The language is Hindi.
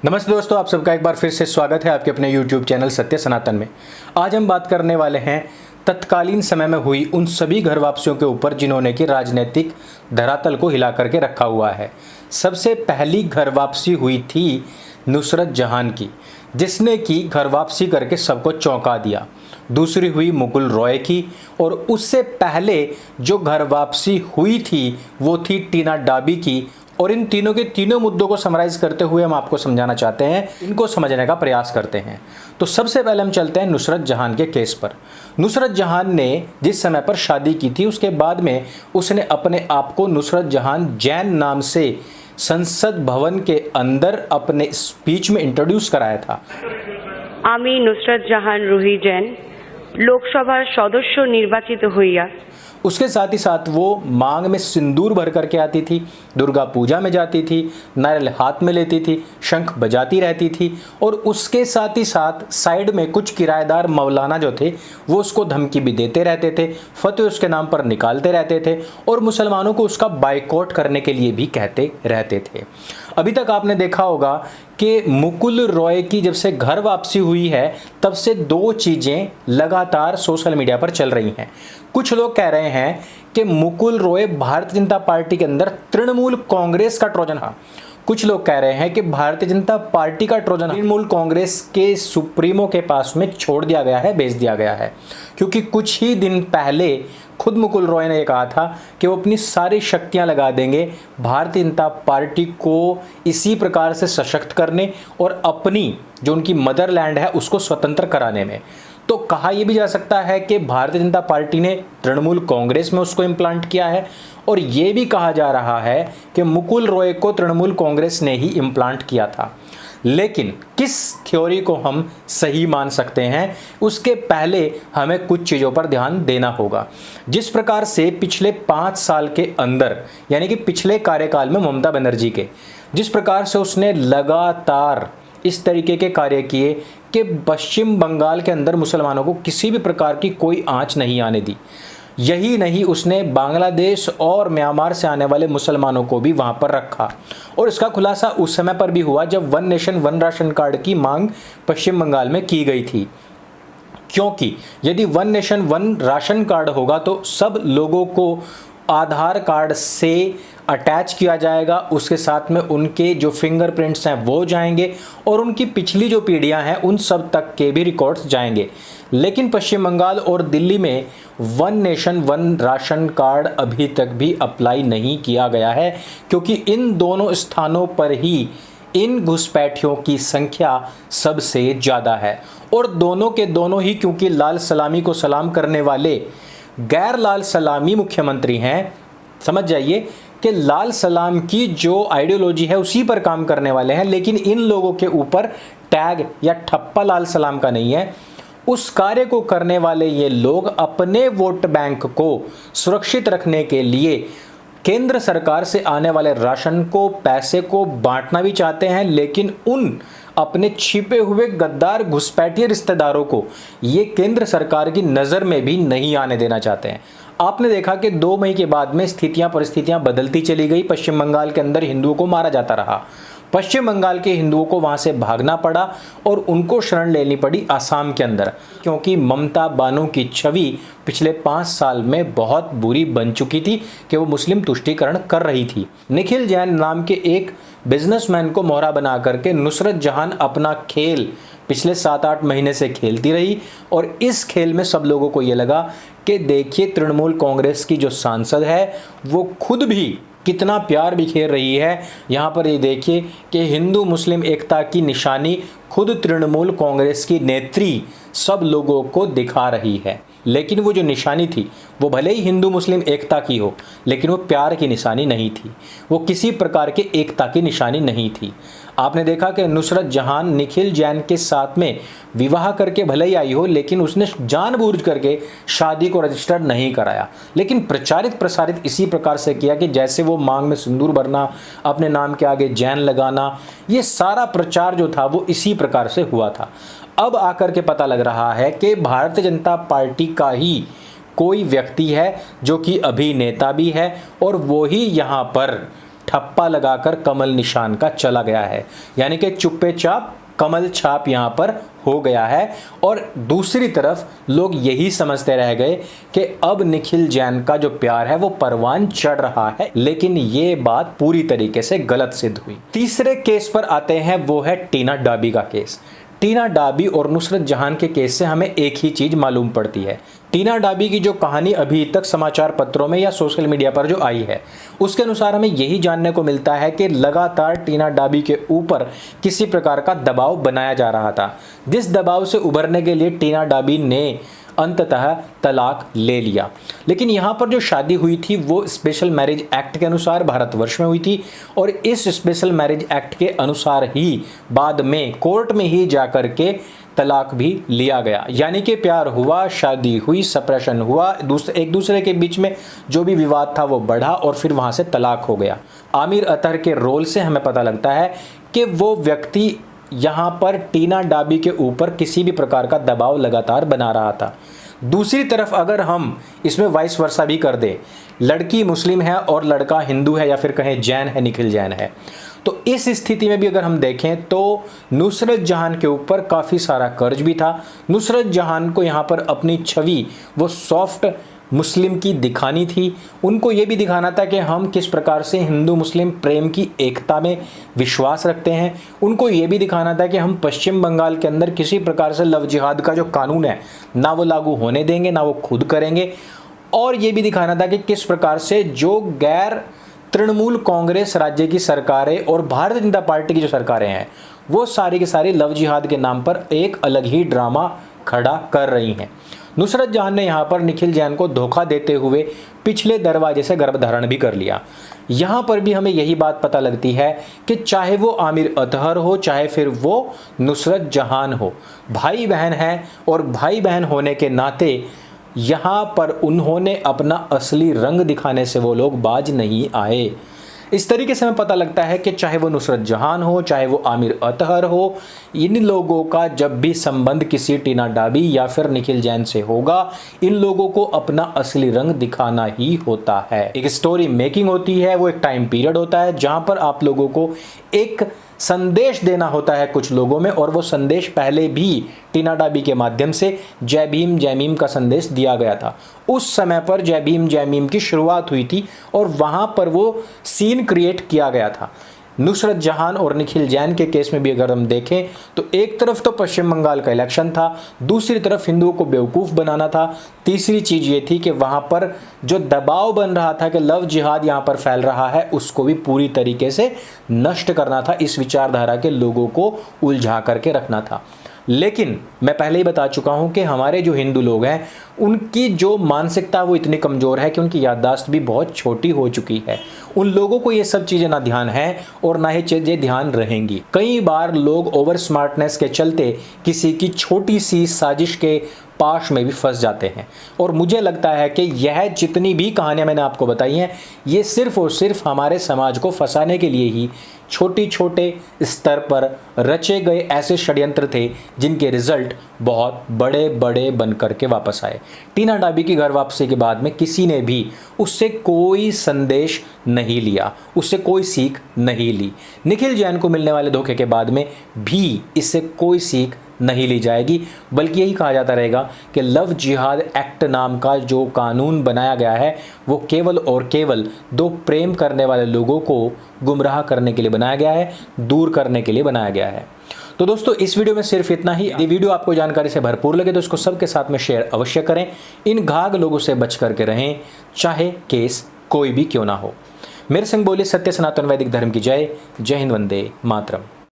नमस्ते दोस्तों, आप सबका एक बार फिर से स्वागत है आपके अपने YouTube चैनल सत्य सनातन में। आज हम बात करने वाले हैं तत्कालीन समय में हुई उन सभी घर वापसियों के ऊपर जिन्होंने कि राजनीतिक धरातल को हिला करके रखा हुआ है। सबसे पहली घर वापसी हुई थी नुसरत जहान की, जिसने कि घर वापसी करके सबको चौंका दिया। दूसरी हुई मुकुल रॉय की, और उससे पहले जो घर वापसी हुई थी वो थी टीना डाबी की। और इन तीनों के तीनों मुद्दों को समराइज करते हुए हम आपको समझाना चाहते हैं, इनको समझने का प्रयास करते हैं। तो सबसे पहले हम चलते हैं नुसरत जहान के केस पर। नुसरत जहान ने जिस समय पर शादी की थी उसके बाद में उसने अपने आप को नुसरत जहान जैन नाम से संसद भवन के अंदर अपने स्पीच में इंट्रोड्यूस कराया था। आमी नुसरत जहान रूही जैन लोकसभा सदस्य निर्वाचित हইয়া। उसके साथ ही साथ वो मांग में सिंदूर भर करके आती थी, दुर्गा पूजा में जाती थी, नारियल हाथ में लेती थी, शंख बजाती रहती थी, और उसके साथ ही साथ साइड में कुछ किराएदार मौलाना जो थे वो उसको धमकी भी देते रहते थे, फतवे उसके नाम पर निकालते रहते थे और मुसलमानों को उसका बाइकआउट करने के लिए भी कहते रहते थे। अभी तक आपने देखा होगा कि मुकुल रॉय की जब से घर वापसी हुई है तब से दो चीज़ें लगातार सोशल मीडिया पर चल रही हैं। कुछ लोग कह रहे हैं कि मुकुल रॉय भारतीय जनता पार्टी के अंदर तृणमूल कांग्रेस का ट्रोजन है। कुछ लोग कह रहे हैं कि भारतीय जनता पार्टी का ट्रोजन तृणमूल कांग्रेस के सुप्रीमो के पास में छोड़ दिया गया है, भेज दिया गया है। क्योंकि कुछ ही दिन पहले खुद मुकुल रॉय ने कहा था कि वो अपनी सारी शक्तियां लगा देंगे भारतीय जनता पार्टी को इसी प्रकार से सशक्त करने और अपनी जो उनकी मदरलैंड है उसको स्वतंत्र कराने में। तो कहा यह भी जा सकता है कि भारतीय जनता पार्टी ने तृणमूल कांग्रेस में उसको इम्प्लांट किया है, और यह भी कहा जा रहा है कि मुकुल रॉय को तृणमूल कांग्रेस ने ही इम्प्लांट किया था। लेकिन किस थ्योरी को हम सही मान सकते हैं उसके पहले हमें कुछ चीज़ों पर ध्यान देना होगा। जिस प्रकार से पिछले 5 साल के अंदर, यानी कि पिछले कार्यकाल में ममता बनर्जी के, जिस प्रकार से उसने लगातार इस तरीके के कार्य किए कि पश्चिम बंगाल के अंदर मुसलमानों को किसी भी प्रकार की कोई आंच नहीं आने दी। यही नहीं, उसने बांग्लादेश और म्यांमार से आने वाले मुसलमानों को भी वहां पर रखा, और इसका खुलासा उस समय पर भी हुआ जब one nation one ration card की मांग पश्चिम बंगाल में की गई थी। क्योंकि यदि one nation one ration card होगा तो सब लोगों को आधार कार्ड से अटैच किया जाएगा, उसके साथ में उनके जो फिंगरप्रिंट्स हैं वो जाएंगे और उनकी पिछली जो पीढ़ियां हैं उन सब तक के भी रिकॉर्ड्स जाएंगे। लेकिन पश्चिम बंगाल और दिल्ली में one nation one ration card अभी तक भी अप्लाई नहीं किया गया है, क्योंकि इन दोनों स्थानों पर ही इन घुसपैठियों की संख्या सबसे ज़्यादा है, और दोनों के दोनों ही क्योंकि लाल सलामी को सलाम करने वाले गैर लाल सलामी मुख्यमंत्री हैं। समझ जाइए कि लाल सलाम की जो आइडियोलॉजी है उसी पर काम करने वाले हैं, लेकिन इन लोगों के ऊपर टैग या ठप्पा लाल सलाम का नहीं है। उस कार्य को करने वाले ये लोग अपने वोट बैंक को सुरक्षित रखने के लिए केंद्र सरकार से आने वाले राशन को, पैसे को बांटना भी चाहते हैं, लेकिन उन अपने छिपे हुए गद्दार घुसपैठिए रिश्तेदारों को ये केंद्र सरकार की नज़र में भी नहीं आने देना चाहते हैं। आपने देखा कि 2 मई के बाद में परिस्थितियां बदलती चली गई। पश्चिम बंगाल के अंदर हिंदुओं को मारा जाता रहा, पश्चिम बंगाल के हिंदुओं को वहां से भागना पड़ा और उनको शरण लेनी पड़ी आसाम के अंदर, क्योंकि ममता बानो की छवि पिछले 5 साल में बहुत बुरी बन चुकी थी कि वो मुस्लिम तुष्टीकरण कर रही थी। निखिल जैन नाम के एक बिजनेसमैन को मोहरा बना करके नुसरत जहान अपना खेल पिछले 7-8 महीने से खेलती रही, और इस खेल में सब लोगों को ये लगा कि देखिए तृणमूल कांग्रेस की जो सांसद है वो खुद भी कितना प्यार बिखेर रही है। यहाँ पर ये देखिए कि हिंदू मुस्लिम एकता की निशानी खुद तृणमूल कांग्रेस की नेत्री सब लोगों को दिखा रही है। लेकिन वो जो निशानी थी वो भले ही हिंदू मुस्लिम एकता की हो, लेकिन वो प्यार की निशानी नहीं थी, वो किसी प्रकार के एकता की निशानी नहीं थी। आपने देखा कि नुसरत जहान निखिल जैन के साथ में विवाह करके भले ही आई हो, लेकिन उसने जानबूझ करके शादी को रजिस्टर नहीं कराया, लेकिन प्रचारित प्रसारित इसी प्रकार से किया कि जैसे वो मांग में सिंदूर भरना, अपने नाम के आगे जैन लगाना, ये सारा प्रचार जो था वो इसी प्रकार से हुआ था। अब आकर के पता लग रहा है कि भारतीय जनता पार्टी का ही कोई व्यक्ति है जो कि अभिनेता भी है, और वो ही यहाँ पर ठप्पा लगाकर कमल निशान का चला गया है, यानी कि चुप्पे चाप कमल छाप यहां पर हो गया है। और दूसरी तरफ लोग यही समझते रह गए कि अब निखिल जैन का जो प्यार है वो परवान चढ़ रहा है, लेकिन ये बात पूरी तरीके से गलत सिद्ध हुई। तीसरे केस पर आते हैं, वो है टीना डाबी का केस। टीना डाबी और नुसरत जहां के केस से हमें एक ही चीज मालूम पड़ती है। टीना डाबी की जो कहानी अभी तक समाचार पत्रों में या सोशल मीडिया पर जो आई है, उसके अनुसार हमें यही जानने को मिलता है कि लगातार टीना डाबी के ऊपर किसी प्रकार का दबाव बनाया जा रहा था, जिस दबाव से उभरने के लिए टीना डाबी ने अंततः तलाक ले लिया। लेकिन यहाँ पर जो शादी हुई थी वो स्पेशल मैरिज एक्ट के अनुसार भारतवर्ष में हुई थी, और इस स्पेशल मैरिज एक्ट के अनुसार ही बाद में कोर्ट में ही जाकर के तलाक भी लिया गया। यानी कि प्यार हुआ, शादी हुई, सेपरेशन हुआ, एक दूसरे के बीच में जो भी विवाद था वो बढ़ा और फिर वहाँ से तलाक हो गया। आमिर अतहर के रोल से हमें पता लगता है कि वो व्यक्ति यहाँ पर टीना डाबी के ऊपर किसी भी प्रकार का दबाव लगातार बना रहा था। दूसरी तरफ अगर हम इसमें वाइस वर्सा भी कर दें, लड़की मुस्लिम है और लड़का हिंदू है या फिर कहें जैन है, निखिल जैन है, तो इस स्थिति में भी अगर हम देखें तो नुसरत जहां के ऊपर काफ़ी सारा कर्ज भी था। नुसरत जहां को यहाँ पर अपनी छवि वो सॉफ्ट मुस्लिम की दिखानी थी, उनको ये भी दिखाना था कि हम किस प्रकार से हिंदू मुस्लिम प्रेम की एकता में विश्वास रखते हैं। उनको ये भी दिखाना था कि हम पश्चिम बंगाल के अंदर किसी प्रकार से लव जिहाद का जो कानून है ना वो लागू होने देंगे, ना वो खुद करेंगे। और ये भी दिखाना था कि किस प्रकार से जो गैर तृणमूल कांग्रेस राज्य की सरकारें और भारतीय जनता पार्टी की जो सरकारें हैं वो सारी की सारी लव जिहाद के नाम पर एक अलग ही ड्रामा खड़ा कर रही हैं। नुसरत जहां ने यहाँ पर निखिल जैन को धोखा देते हुए पिछले दरवाजे से गर्भधारण भी कर लिया। यहाँ पर भी हमें यही बात पता लगती है कि चाहे वो आमिर अतहर हो, चाहे फिर वो नुसरत जहां हो, भाई बहन है, और भाई बहन होने के नाते यहाँ पर उन्होंने अपना असली रंग दिखाने से वो लोग बाज नहीं आए। इस तरीके से हमें पता लगता है कि चाहे वो नुसरत जहां हो, चाहे वो आमिर अतहर हो, इन लोगों का जब भी संबंध किसी टीना डाबी या फिर निखिल जैन से होगा, इन लोगों को अपना असली रंग दिखाना ही होता है। एक स्टोरी मेकिंग होती है, वो एक टाइम पीरियड होता है जहां पर आप लोगों को एक संदेश देना होता है कुछ लोगों में, और वो संदेश पहले भी टीना डाबी के माध्यम से जय भीम का संदेश दिया गया था। उस समय पर जय भीम की शुरुआत हुई थी और वहाँ पर वो सीन क्रिएट किया गया था। नुसरत जहां और निखिल जैन के केस में भी अगर हम देखें तो एक तरफ तो पश्चिम बंगाल का इलेक्शन था, दूसरी तरफ हिंदुओं को बेवकूफ़ बनाना था, तीसरी चीज़ ये थी कि वहाँ पर जो दबाव बन रहा था कि लव जिहाद यहाँ पर फैल रहा है उसको भी पूरी तरीके से नष्ट करना था, इस विचारधारा के लोगों को उलझा करके रखना था। लेकिन मैं पहले ही बता चुका हूं कि हमारे जो हिंदू लोग हैं उनकी जो मानसिकता वो इतनी कमज़ोर है कि उनकी याददाश्त भी बहुत छोटी हो चुकी है। उन लोगों को ये सब चीज़ें ना ध्यान है और ना ही चीज़ें ध्यान रहेंगी। कई बार लोग ओवर स्मार्टनेस के चलते किसी की छोटी सी साजिश के पाश में भी फंस जाते हैं, और मुझे लगता है कि यह जितनी भी कहानियां मैंने आपको बताई हैं ये सिर्फ और सिर्फ हमारे समाज को फंसाने के लिए ही छोटे स्तर पर रचे गए ऐसे षड्यंत्र थे जिनके रिजल्ट बहुत बड़े बड़े बन करके वापस आए। टीना डाबी की घर वापसी के बाद में किसी ने भी उससे कोई संदेश नहीं लिया, उससे कोई सीख नहीं ली। निखिल जैन को मिलने वाले धोखे के बाद में भी इससे कोई सीख नहीं ली जाएगी, बल्कि यही कहा जाता रहेगा कि लव जिहाद एक्ट नाम का जो कानून बनाया गया है वो केवल और केवल दो प्रेम करने वाले लोगों को गुमराह करने के लिए बनाया गया है, दूर करने के लिए बनाया गया है। तो दोस्तों इस वीडियो में सिर्फ इतना ही। यदि वीडियो आपको जानकारी से भरपूर लगे तो इसको सबके साथ में शेयर अवश्य करें। इन घाघ लोगों से बच करके रहें, चाहे केस कोई भी क्यों ना हो। मेरे संग बोले सत्य सनातन वैदिक धर्म की जय। जय हिंद, वंदे मातरम।